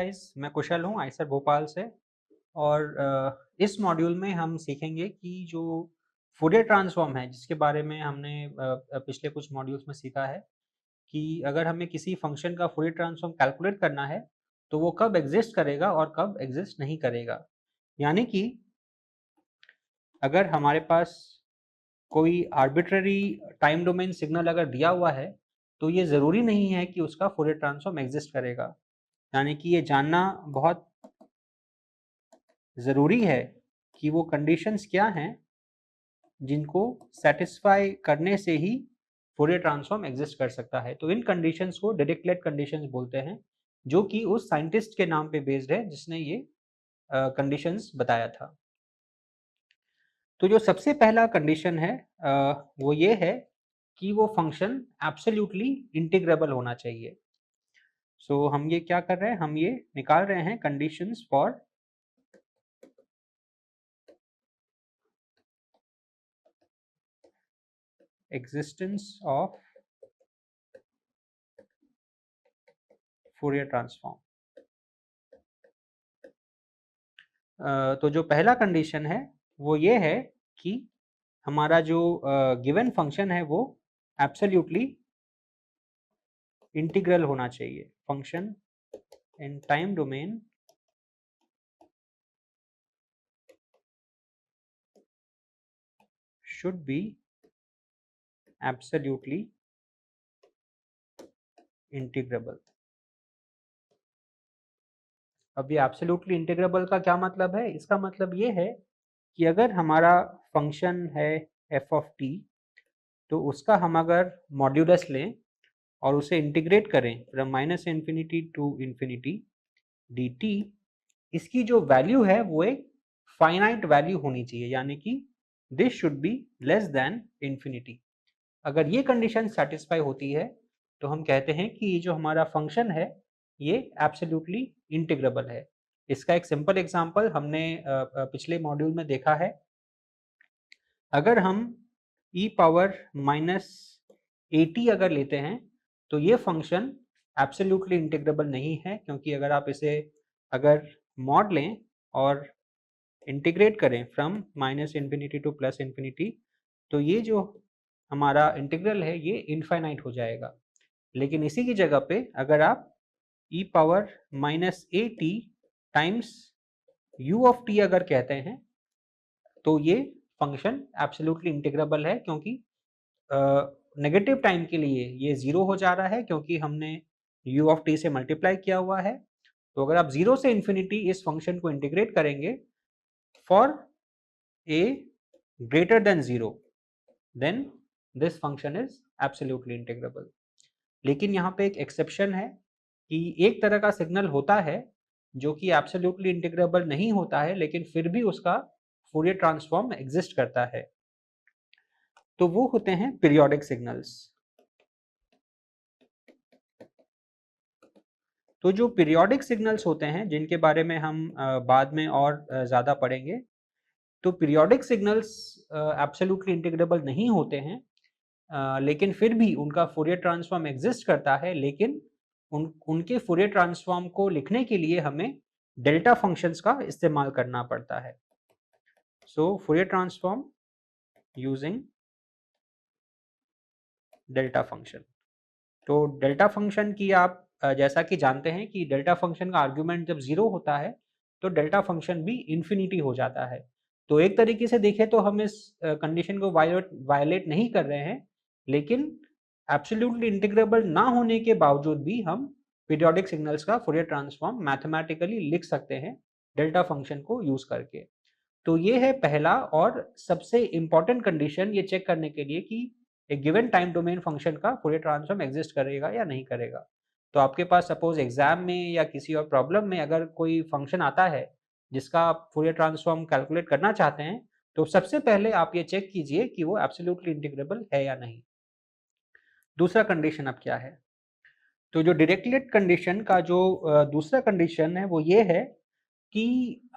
Guys, मैं कुशल हूँ Eicher Bhopal से। और इस मॉड्यूल में हम सीखेंगे कि जो फूरियर ट्रांसफॉर्म है जिसके बारे में हमने पिछले कुछ मॉड्यूल्स में सीखा है कि अगर हमें किसी फंक्शन का फूरियर ट्रांसफॉर्म कैलकुलेट करना है तो वो कब एग्जिस्ट करेगा और कब एग्जिस्ट नहीं करेगा। यानी कि अगर हमारे पास कोई आर्बिट्ररी टाइम डोमेन सिग्नल अगर दिया हुआ है तो ये ज़रूरी नहीं है कि उसका फूरियर ट्रांसफॉर्म एग्जिस्ट करेगा। यानी कि ये जानना बहुत ज़रूरी है कि वो कंडीशंस क्या हैं जिनको सेटिस्फाई करने से ही फूरियर ट्रांसफॉर्म एग्जिस्ट कर सकता है। तो इन कंडीशंस को डिरिक्लेट कंडीशंस बोलते हैं, जो कि उस साइंटिस्ट के नाम पे बेस्ड है जिसने ये कंडीशंस बताया था। तो जो सबसे पहला कंडीशन है वो ये है कि वो फंक्शन एब्सोल्युटली इंटीग्रेबल होना चाहिए। सो हम ये क्या कर रहे हैं, हम ये निकाल रहे हैं conditions for existence of Fourier transform. तो जो पहला कंडीशन है वो ये है कि हमारा जो गिवन फंक्शन है वो एब्सोल्युटली इंटीग्रल होना चाहिए। Function in time domain should be absolutely integrable। अब ये एब्सोल्युटली इंटीग्रेबल का क्या मतलब है? इसका मतलब ये है कि अगर हमारा फंक्शन है एफ ऑफ टी, तो उसका हम अगर मॉड्यूलस लें और उसे इंटीग्रेट करें from minus infinity to infinity D T, इसकी जो वैल्यू है वो एक फाइनाइट वैल्यू होनी चाहिए, यानी कि this should be less than infinity. अगर ये कंडीशन सेटिस्फाई होती है तो हम कहते हैं कि ये जो हमारा फंक्शन है ये एब्सोल्युटली इंटीग्रेबल है। इसका एक सिंपल एग्जांपल हमने पिछले मॉड्यूल में देखा है। अगर हम e पावर माइनस एटी अगर लेते हैं तो ये फंक्शन एब्सोल्युटली इंटीग्रेबल नहीं है, क्योंकि अगर आप इसे अगर मॉड लें और इंटीग्रेट करें from minus infinity two plus infinity, तो ये जो हमारा इंटीग्रल है ये इनफाइनाइट हो जाएगा। लेकिन इसी की जगह पे अगर आप e power minus A T times u of t अगर कहते हैं तो ये फंक्शन एब्सोल्युटली इंटीग्रेबल है, क्योंकि नेगेटिव टाइम के लिए ये जीरो हो जा रहा है क्योंकि हमने u ऑफ t से मल्टीप्लाई किया हुआ है। तो अगर आप जीरो से इन्फिनिटी इस फंक्शन को इंटीग्रेट करेंगे for a greater than 0, then this function is absolutely integrable। लेकिन यहाँ पे एक एक्सेप्शन है कि एक तरह का सिग्नल होता है जो कि एब्सोल्युटली इंटीग्रेबल नहीं होता है लेकिन फिर भी उसका फूरियर ट्रांसफॉर्म एग्जिस्ट करता है। तो वो होते हैं पीरियोडिक सिग्नल्स। तो जो पीरियोडिक सिग्नल्स होते हैं जिनके बारे में हम बाद में और ज़्यादा पढ़ेंगे, तो पीरियोडिक सिग्नल्स एब्सोल्युटली इंटीग्रेबल नहीं होते हैं, लेकिन फिर भी उनका फूरियर ट्रांसफॉर्म एग्जिस्ट करता है। लेकिन उनके फूरियर ट्रांसफॉर्म को लिखने के लिए हमें डेल्टा फंक्शंस का इस्तेमाल करना पड़ता है। So Fourier transform using delta function. तो डेल्टा फंक्शन की आप जैसा कि जानते हैं कि डेल्टा फंक्शन का आर्ग्यूमेंट जब जीरो होता है तो डेल्टा फंक्शन भी इन्फिनिटी हो जाता है। तो एक तरीके से देखें तो हम इस कंडीशन को वायलेट नहीं कर रहे हैं, लेकिन एब्सोल्युटली इंटीग्रेबल ना होने के बावजूद भी हम पीरियोडिक सिग्नल्स का फूरियर ट्रांसफॉर्म मैथमेटिकली लिख सकते हैं डेल्टा फंक्शन को यूज करके। तो ये है पहला और सबसे इंपॉर्टेंट कंडीशन, ये चेक करने के लिए कि एक गिवन टाइम डोमेन फंक्शन का फूरियर ट्रांसफॉर्म एग्जिस्ट करेगा या नहीं करेगा। तो आपके पास सपोज एग्जाम में या किसी और प्रॉब्लम में अगर कोई फंक्शन आता है जिसका आप फूरियर ट्रांसफॉर्म कैलकुलेट करना चाहते हैं, तो सबसे पहले आप ये चेक कीजिए कि वो एब्सोल्युटली इंटीग्रेबल है या नहीं। दूसरा कंडीशन अब क्या है? तो जो डिरिचलेट कंडीशन का जो दूसरा कंडीशन है वो ये है कि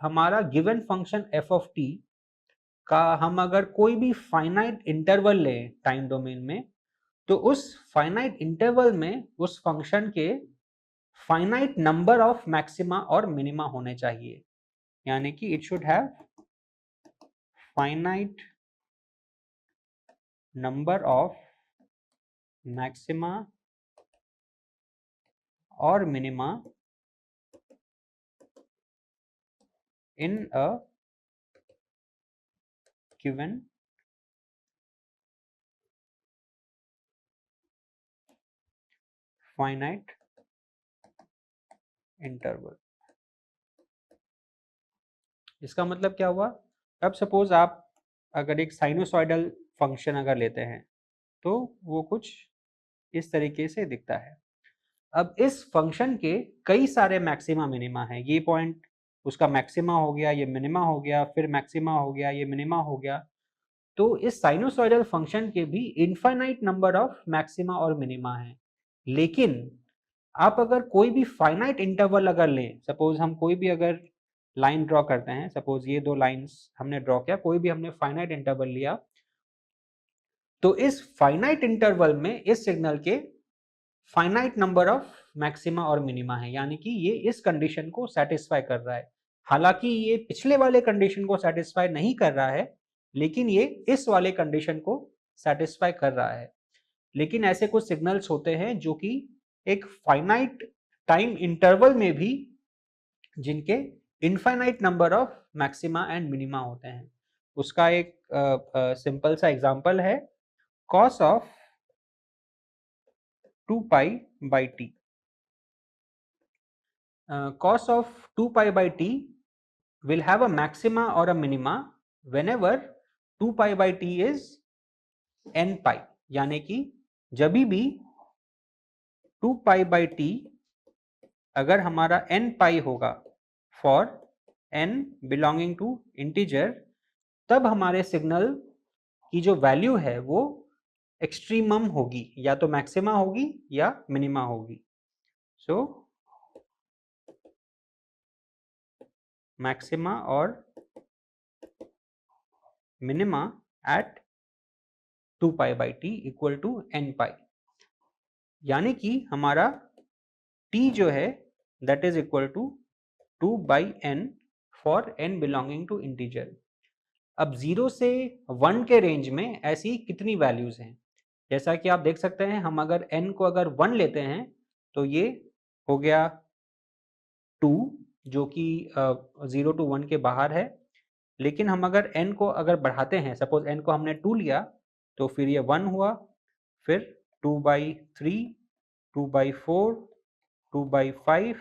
हमारा given function F of T का हम अगर कोई भी फाइनाइट इंटरवल लें टाइम डोमेन में, तो उस फाइनाइट इंटरवल में उस फंक्शन के फाइनाइट नंबर ऑफ मैक्सिमा और मिनिमा होने चाहिए, यानी कि it should have finite number of maxima और minima in a given finite interval। इसका मतलब क्या हुआ? अब सपोज आप अगर एक साइनोसॉइडल फंक्शन अगर लेते हैं तो वो कुछ इस तरीके से दिखता है। अब इस फंक्शन के कई सारे मैक्सिमा मिनिमा हैं, ये पॉइंट उसका मैक्सिमा हो गया, ये मिनिमा हो गया, फिर मैक्सिमा हो गया, ये मिनिमा हो गया। तो इस साइनोसॉइडल फंक्शन के भी इनफाइनाइट नंबर ऑफ मैक्सिमा और मिनिमा हैं। लेकिन आप अगर कोई भी फाइनाइट इंटरवल अगर लें, सपोज हम कोई भी अगर लाइन ड्रॉ करते हैं, सपोज ये दो लाइंस हमने ड्रॉ किया, कोई भी हमने फाइनाइट इंटरवल लिया, तो इस फाइनाइट इंटरवल में इस सिग्नल के फाइनाइट नंबर ऑफ मैक्सिमा और मिनिमा है, यानी कि ये इस कंडीशन को सेटिस्फाई कर रहा है। हालांकि ये पिछले वाले कंडीशन को सेटिस्फाई नहीं कर रहा है, लेकिन ये इस वाले कंडीशन को सेटिस्फाई कर रहा है। लेकिन ऐसे कुछ सिग्नल्स होते हैं जो कि एक फाइनाइट टाइम इंटरवल में भी जिनके infinite number of maxima and minima होते हैं। उसका एक सिंपल सा एग्जांपल है cos of 2 pi by T. Cos of 2 pi by t will have a maxima or a minima whenever 2 pi by t is n pi, यानी कि जब भी 2 pi by t अगर हमारा n pi होगा for n belonging to integer, तब हमारे signal की जो वैल्यू है वो एक्सट्रीमम होगी, या तो मैक्सिमा होगी या मिनिमा होगी। सो मैक्सिमा और minima at 2 pi by t equal to n pi, यानी कि हमारा t जो है that is equal to 2 by n for n belonging to integer. अब 0 से 1 के रेंज में ऐसी कितनी वैल्यूज हैं? जैसा कि आप देख सकते हैं, हम अगर n को अगर 1 लेते हैं तो ये हो गया 2, जो कि 0 to 1 के बाहर है। लेकिन हम अगर n को अगर बढ़ाते हैं, सपोज n को हमने 2 लिया, तो फिर ये 1 हुआ, फिर 2/3, 2/4, 2/5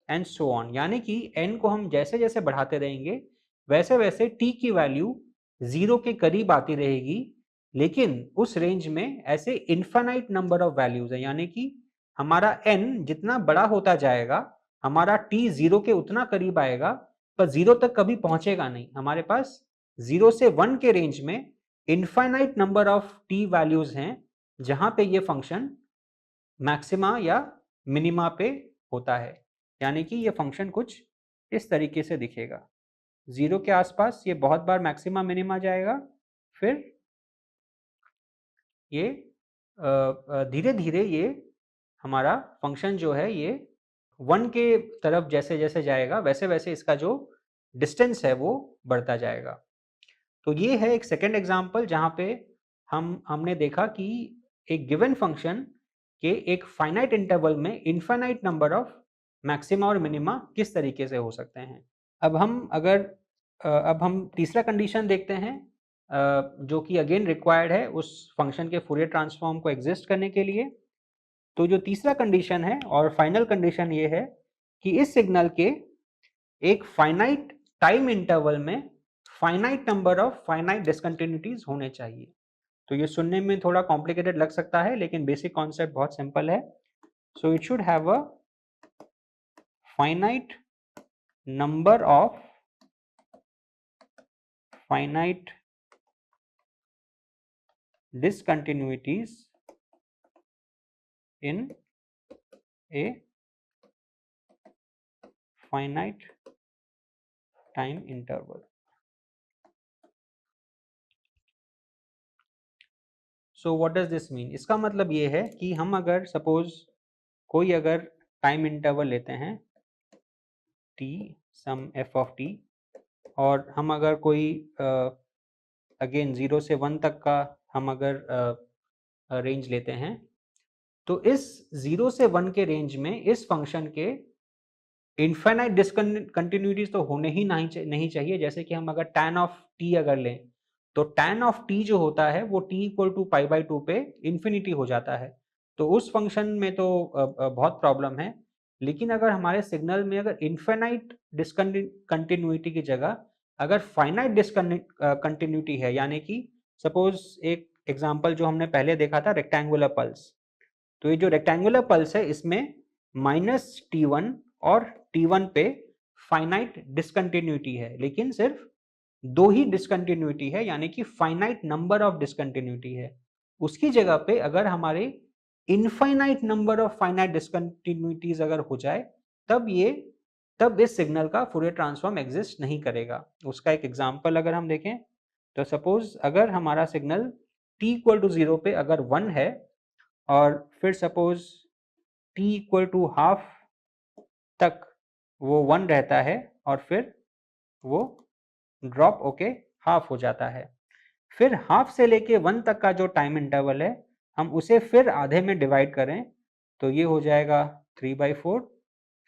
एंड सो ऑन। यानी कि n को हम जैसे जैसे बढ़ाते रहेंगे वैसे वैसे t की वैल्यू 0 के करीब आती रहेगी। लेकिन उस रेंज में ऐसे इनफाइनाइट नंबर ऑफ वैल्यूज है, यानी कि हमारा n जितना बड़ा होता जाएगा हमारा t 0 के उतना करीब आएगा, पर 0 तक कभी पहुंचेगा नहीं। हमारे पास 0 से 1 के रेंज में infinite number of t values हैं जहां पे ये फंक्शन मैक्सिमा या मिनिमा पे होता है। यानी कि ये फंक्शन कुछ इस तरीके से दिखेगा। 0 के आसपास ये बहुत बार मैक्सिमा मिनिमा जाएगा, फिर ये धीरे धीरे ये हमारा फंक्शन जो है ये 1 के तरफ जैसे जैसे जाएगा वैसे वैसे इसका जो डिस्टेंस है वो बढ़ता जाएगा। तो ये है एक सेकेंड एग्जाम्पल जहाँ पे हमने देखा कि एक गिवन फंक्शन के एक फाइनाइट इंटरवल में इनफाइनाइट नंबर ऑफ मैक्सिमा और मिनिमा किस तरीके से हो सकते हैं। अब हम तीसरा कंडीशन देखते हैं, जो कि अगेन रिक्वायर्ड है उस फंक्शन के फूरियर ट्रांसफॉर्म को एग्जिस्ट करने के लिए। तो जो तीसरा कंडीशन है और फाइनल कंडीशन ये है कि इस सिग्नल के एक फाइनाइट टाइम इंटरवल में finite number of finite discontinuities होने चाहिए। तो ये सुनने में थोड़ा कॉम्प्लिकेटेड लग सकता है, लेकिन बेसिक कॉन्सेप्ट बहुत सिंपल है। So it should have a finite number of finite discontinuities in a finite time interval। So what does this mean? इसका मतलब ये है कि हम अगर सपोज कोई अगर टाइम इंटरवल लेते हैं t sum f of t, और हम अगर कोई अगेन 0 से 1 तक का हम अगर रेंज लेते हैं, तो इस 0 से 1 के रेंज में इस फंक्शन के इनफाइनाइट डिसकंटिन्यूटीज तो होने ही नहीं चाहिए। जैसे कि हम अगर tan ऑफ t अगर लें, तो tan ऑफ t जो होता है वो t equal to pi by 2 पे इन्फिनिटी हो जाता है, तो उस फंक्शन में तो बहुत प्रॉब्लम है। लेकिन अगर हमारे सिग्नल में अगर इनफाइनाइट डिसकंटिन्यूटी की जगह अगर फाइनाइट डिसकंटिन्यूटी है, यानी कि सपोज एक एग्जांपल जो हमने पहले देखा था रेक्टेंगुलर पल्स, तो ये जो रेक्टेंगुलर पल्स है इसमें -t1 और t1 पे फाइनाइट डिसकंटिन्यूटी है, लेकिन सिर्फ दो ही डिसकंटिन्यूटी है, यानी कि फाइनाइट नंबर ऑफ डिसकंटिन्यूटी है। उसकी जगह पे अगर हमारे infinite number of finite discontinuities अगर हो जाए, तब इस सिग्नल का फूरियर ट्रांसफॉर्म एग्जिस्ट नहीं करेगा। उसका एक एग्जांपल अगर हम देखें, तो सपोज अगर हमारा सिग्नल t इक्वल टू 0 पे अगर 1 है, और फिर suppose t equal to half तक वो 1 रहता है, और फिर वो ड्रॉप होके हाफ हो जाता है। फिर हाफ से लेके 1 तक का जो टाइम इंटरवल है, हम उसे फिर आधे में डिवाइड करें, तो ये हो जाएगा 3/4।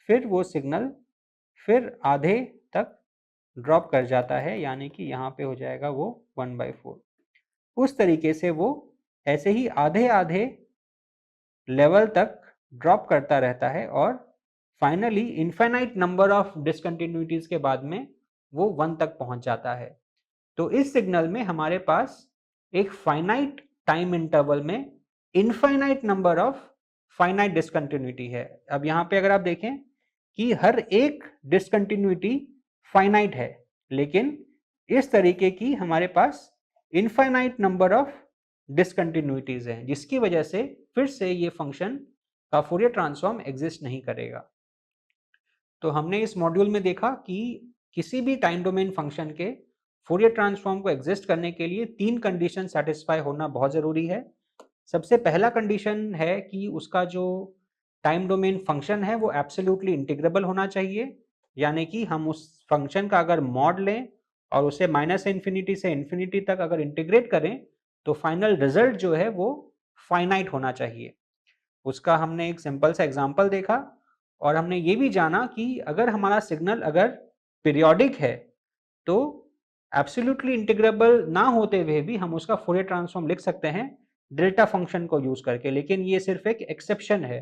फिर वो सिग्नल फिर आधे तक ड्रॉप कर जाता है, यानी कि यहाँ पे हो जाएगा वो 1/4। उस तरीके से वो ऐसे ही आधे आधे लेवल तक ड्रॉप करता रहता है, और finally infinite number of discontinuities के बाद में वो 1 तक पहुंच जाता है। तो इस सिग्नल में हमारे पास एक फाइनाइट टाइम इंटरवल में infinite number of finite discontinuity है। अब यहाँ पे अगर आप देखें कि हर एक डिसकंटिन्यूटी फाइनाइट है, लेकिन इस तरीके की हमारे पास इनफाइनाइट नंबर ऑफ डिसकंटिन्यूटीज हैं, जिसकी वजह से फिर से ये फंक्शन का फूरियर ट्रांसफॉर्म एग्जिस्ट नहीं करेगा। तो हमने इस मॉड्यूल में देखा कि किसी भी टाइम डोमेन फंक्शन के फूरियर ट्रांसफॉर्म को एग्जिस्ट करने के लिए 3 कंडीशन सेटिस्फाई होना बहुत ज़रूरी है। सबसे पहला कंडीशन है कि उसका जो टाइम डोमेन फंक्शन है वो एब्सोल्युटली इंटीग्रेबल होना चाहिए, यानी कि हम उस फंक्शन का अगर मॉड लें और उसे -इन्फिनिटी से इन्फिनिटी तक अगर इंटीग्रेट करें, तो फाइनल रिजल्ट जो है वो फाइनाइट होना चाहिए। उसका हमने एक सिंपल सा एग्जांपल देखा, और हमने ये भी जाना कि अगर हमारा सिग्नल अगर पीरियोडिक है, तो एब्सोल्युटली इंटीग्रेबल ना होते हुए भी हम उसका फूरियर ट्रांसफॉर्म लिख सकते हैं डेल्टा फंक्शन को यूज करके, लेकिन ये सिर्फ एक एक्सेप्शन है।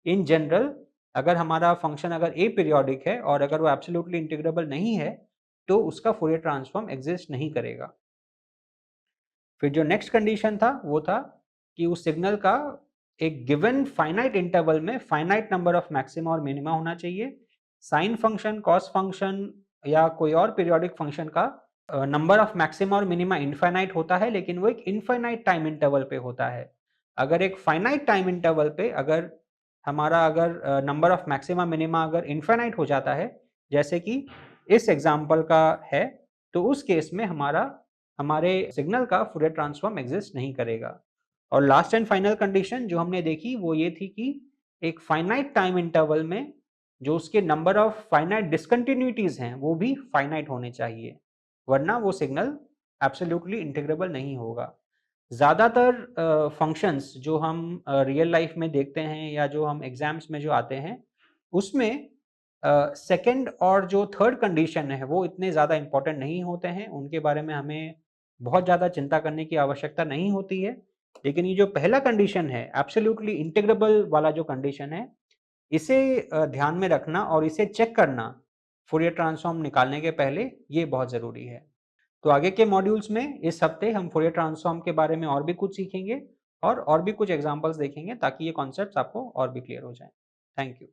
इन जनरल अगर हमारा फंक्शन अगर ए पीरियोडिक है और अगर वो एब्सोल्युटली इंटीग्रेबल नहीं है, तो उसका फूरियर ट्रांसफॉर्म एग्जिस्ट नहीं करेगा। फिर जो नेक्स्ट कंडीशन था वो था कि उस सिग्नल का एक गिवन फाइनाइट इंटरवल में फाइनाइट नंबर ऑफ मैक्सिमा और मिनिमा होना चाहिए। साइन फंक्शन, कॉस फंक्शन या कोई और पीरियोडिक फंक्शन का नंबर ऑफ मैक्सिमा और मिनिमा इनफाइनाइट होता है, लेकिन वो एक इनफाइनाइट टाइम इंटरवल पे होता है। अगर एक फाइनाइट टाइम इंटरवल पे अगर हमारा अगर नंबर ऑफ मैक्सिमा मिनिमा अगर इनफाइनाइट हो जाता है, जैसे कि इस एग्जांपल का है, तो उस केस में हमारे सिग्नल का फूरियर ट्रांसफॉर्म एग्जिस्ट नहीं करेगा। और लास्ट एंड फाइनल कंडीशन जो हमने देखी वो ये थी कि एक फाइनाइट टाइम इंटरवल में जो उसके नंबर ऑफ फाइनाइट डिसकंटिन्यूटीज हैं वो भी फाइनाइट होने चाहिए, वरना वो सिग्नल एब्सोल्युटली इंटीग्रेबल नहीं होगा। ज़्यादातर फंक्शंस जो हम रियल लाइफ में देखते हैं या जो हम एग्जाम्स में जो आते हैं, उसमें सेकंड और जो थर्ड कंडीशन है वो इतने ज़्यादा इंपॉर्टेंट नहीं होते हैं, उनके बारे में हमें बहुत ज़्यादा चिंता करने की आवश्यकता नहीं होती है। लेकिन ये जो पहला कंडीशन है एब्सोल्युटली इंटीग्रेबल वाला जो कंडीशन है, इसे ध्यान में रखना और इसे चेक करना फूरियर ट्रांसफॉर्म निकालने के पहले, ये बहुत ज़रूरी है। तो आगे के मॉड्यूल्स में इस हफ्ते हम फूरियर ट्रांसफॉर्म के बारे में और भी कुछ सीखेंगे और भी कुछ एग्जांपल्स देखेंगे, ताकि ये कॉन्सेप्ट्स आपको और भी क्लियर हो जाएं। Thank you.